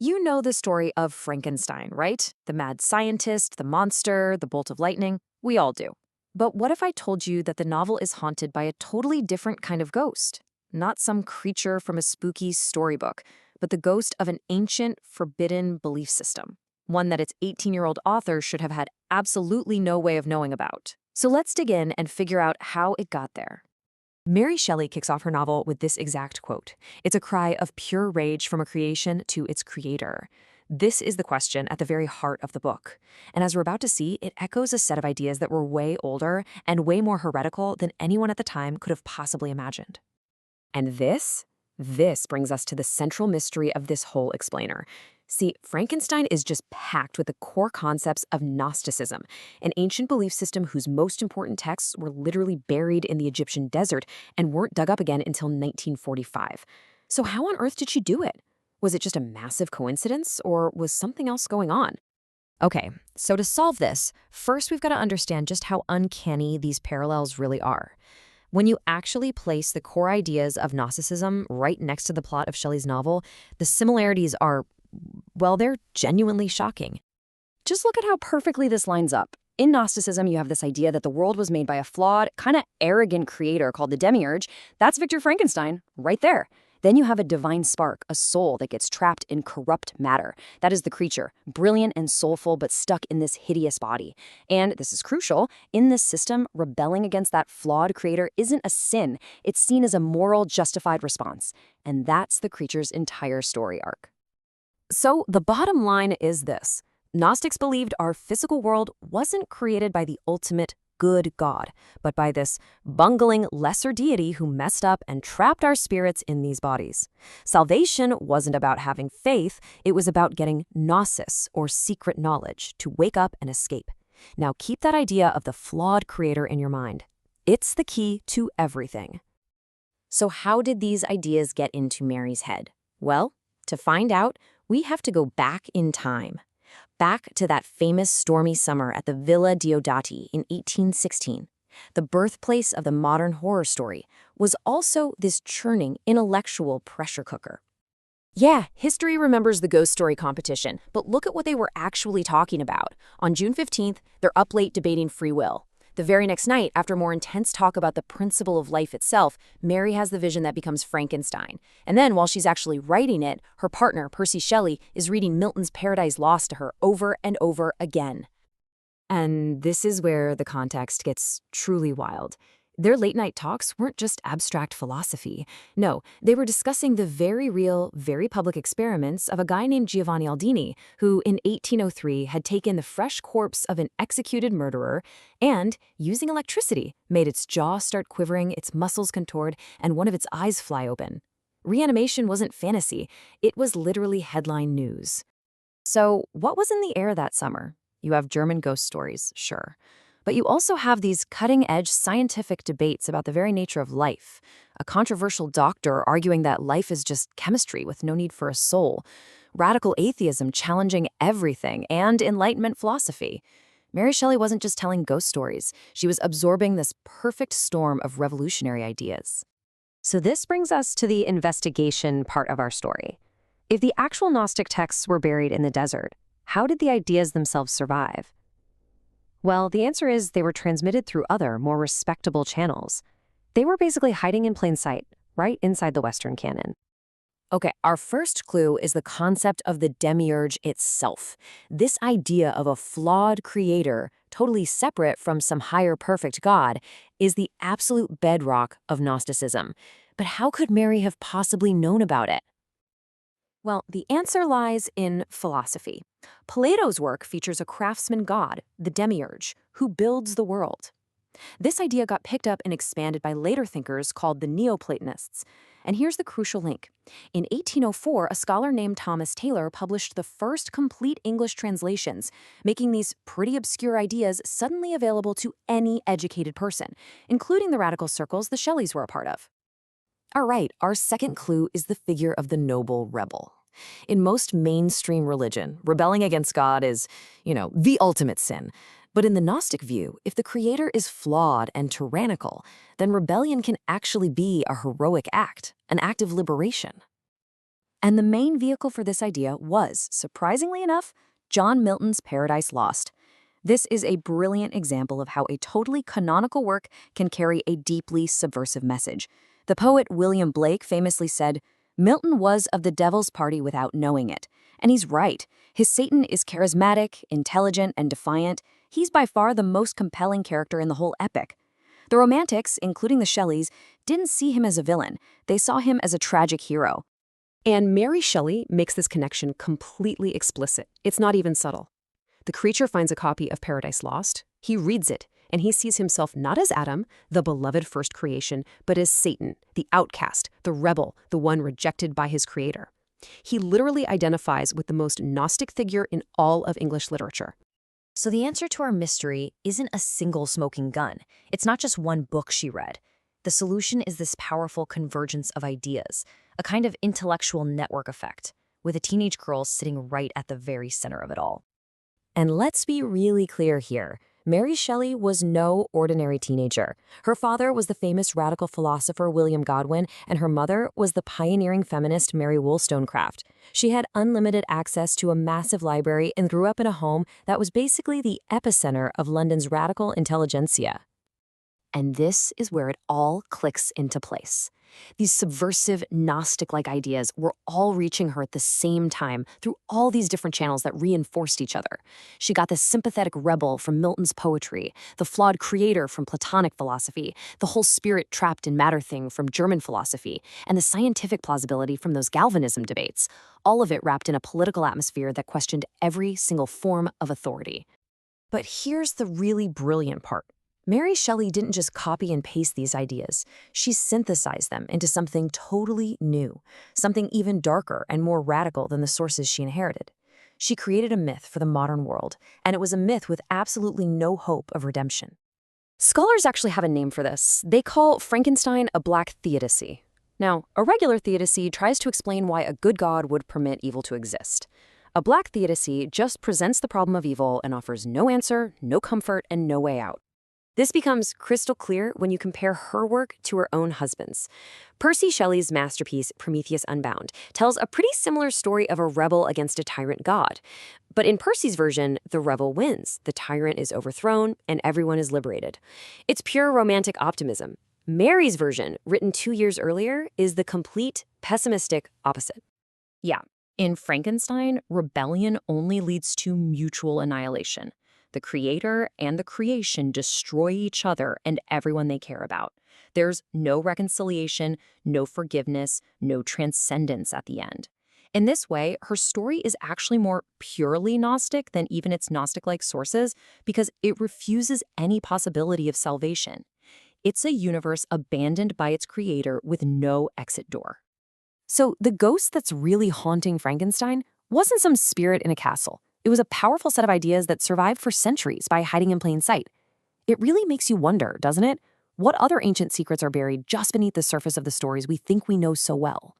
You know the story of Frankenstein, right? The mad scientist, the monster, the bolt of lightning. We all do. But what if I told you that the novel is haunted by a totally different kind of ghost? Not some creature from a spooky storybook, but the ghost of an ancient, forbidden belief system. One that its 18-year-old author should have had absolutely no way of knowing about. So let's dig in and figure out how it got there. Mary Shelley kicks off her novel with this exact quote. It's a cry of pure rage from a creation to its creator. This is the question at the very heart of the book. And as we're about to see, it echoes a set of ideas that were way older and way more heretical than anyone at the time could have possibly imagined. And this brings us to the central mystery of this whole explainer. See, Frankenstein is just packed with the core concepts of Gnosticism, an ancient belief system whose most important texts were literally buried in the Egyptian desert and weren't dug up again until 1945. So how on earth did she do it? Was it just a massive coincidence, or was something else going on? Okay, so to solve this, first we've got to understand just how uncanny these parallels really are. When you actually place the core ideas of Gnosticism right next to the plot of Shelley's novel, the similarities are, well, they're genuinely shocking. Just look at how perfectly this lines up. In Gnosticism, you have this idea that the world was made by a flawed, kind of arrogant creator called the Demiurge. That's Victor Frankenstein, right there. Then you have a divine spark, a soul that gets trapped in corrupt matter. That is the creature, brilliant and soulful, but stuck in this hideous body. And this is crucial, in this system, rebelling against that flawed creator isn't a sin. It's seen as a moral, justified response. And that's the creature's entire story arc. So the bottom line is this. Gnostics believed our physical world wasn't created by the ultimate good God, but by this bungling lesser deity who messed up and trapped our spirits in these bodies. Salvation wasn't about having faith, it was about getting gnosis, or secret knowledge, to wake up and escape. Now keep that idea of the flawed creator in your mind. It's the key to everything. So how did these ideas get into Mary's head? Well, to find out, we have to go back in time. Back to that famous stormy summer at the Villa Diodati in 1816. The birthplace of the modern horror story was also this churning intellectual pressure cooker. Yeah, history remembers the ghost story competition, but look at what they were actually talking about. On June 15th, they're up late debating free will. The very next night, after more intense talk about the principle of life itself, Mary has the vision that becomes Frankenstein. And then, while she's actually writing it, her partner, Percy Shelley, is reading Milton's Paradise Lost to her over and over again. And this is where the context gets truly wild. Their late-night talks weren't just abstract philosophy. No, they were discussing the very real, very public experiments of a guy named Giovanni Aldini, who in 1803 had taken the fresh corpse of an executed murderer and, using electricity, made its jaw start quivering, its muscles contort, and one of its eyes fly open. Reanimation wasn't fantasy. It was literally headline news. So, what was in the air that summer? You have German ghost stories, sure. But you also have these cutting-edge scientific debates about the very nature of life. A controversial doctor arguing that life is just chemistry with no need for a soul. Radical atheism challenging everything, and Enlightenment philosophy. Mary Shelley wasn't just telling ghost stories. She was absorbing this perfect storm of revolutionary ideas. So this brings us to the investigation part of our story. If the actual Gnostic texts were buried in the desert, how did the ideas themselves survive? Well, the answer is they were transmitted through other, more respectable channels. They were basically hiding in plain sight, right inside the Western canon. Okay, our first clue is the concept of the demiurge itself. This idea of a flawed creator, totally separate from some higher perfect God, is the absolute bedrock of Gnosticism. But how could Mary have possibly known about it? Well, the answer lies in philosophy. Plato's work features a craftsman god, the demiurge, who builds the world. This idea got picked up and expanded by later thinkers called the Neoplatonists. And here's the crucial link. In 1804, a scholar named Thomas Taylor published the first complete English translations, making these pretty obscure ideas suddenly available to any educated person, including the radical circles the Shelleys were a part of. All right, our second clue is the figure of the noble rebel. In most mainstream religion, rebelling against God is, the ultimate sin. But in the Gnostic view, if the creator is flawed and tyrannical, then rebellion can actually be a heroic act, an act of liberation. And the main vehicle for this idea was, surprisingly enough, John Milton's Paradise Lost. This is a brilliant example of how a totally canonical work can carry a deeply subversive message. The poet William Blake famously said, "Milton was of the devil's party without knowing it." And he's right. His Satan is charismatic, intelligent, and defiant. He's by far the most compelling character in the whole epic. The Romantics, including the Shelleys, didn't see him as a villain. They saw him as a tragic hero. And Mary Shelley makes this connection completely explicit. It's not even subtle. The creature finds a copy of Paradise Lost. He reads it, and he sees himself not as Adam, the beloved first creation, but as Satan, the outcast, the rebel, the one rejected by his creator. He literally identifies with the most Gnostic figure in all of English literature. So the answer to our mystery isn't a single smoking gun. It's not just one book she read. The solution is this powerful convergence of ideas, a kind of intellectual network effect, with a teenage girl sitting right at the very center of it all. And let's be really clear here. Mary Shelley was no ordinary teenager. Her father was the famous radical philosopher William Godwin, and her mother was the pioneering feminist Mary Wollstonecraft. She had unlimited access to a massive library and grew up in a home that was basically the epicenter of London's radical intelligentsia. And this is where it all clicks into place. These subversive, Gnostic-like ideas were all reaching her at the same time through all these different channels that reinforced each other. She got the sympathetic rebel from Milton's poetry, the flawed creator from Platonic philosophy, the whole spirit trapped in matter thing from German philosophy, and the scientific plausibility from those Galvanism debates, all of it wrapped in a political atmosphere that questioned every single form of authority. But here's the really brilliant part. Mary Shelley didn't just copy and paste these ideas. She synthesized them into something totally new, something even darker and more radical than the sources she inherited. She created a myth for the modern world, and it was a myth with absolutely no hope of redemption. Scholars actually have a name for this. They call Frankenstein a black theodicy. Now, a regular theodicy tries to explain why a good god would permit evil to exist. A black theodicy just presents the problem of evil and offers no answer, no comfort, and no way out. This becomes crystal clear when you compare her work to her own husband's. Percy Shelley's masterpiece, Prometheus Unbound, tells a pretty similar story of a rebel against a tyrant god. But in Percy's version, the rebel wins, the tyrant is overthrown, and everyone is liberated. It's pure romantic optimism. Mary's version, written 2 years earlier, is the complete pessimistic opposite. Yeah, in Frankenstein, rebellion only leads to mutual annihilation. The creator and the creation destroy each other and everyone they care about. There's no reconciliation, no forgiveness, no transcendence at the end. In this way, her story is actually more purely Gnostic than even its Gnostic-like sources because it refuses any possibility of salvation. It's a universe abandoned by its creator with no exit door. So the ghost that's really haunting Frankenstein wasn't some spirit in a castle. It was a powerful set of ideas that survived for centuries by hiding in plain sight. It really makes you wonder, doesn't it? What other ancient secrets are buried just beneath the surface of the stories we think we know so well?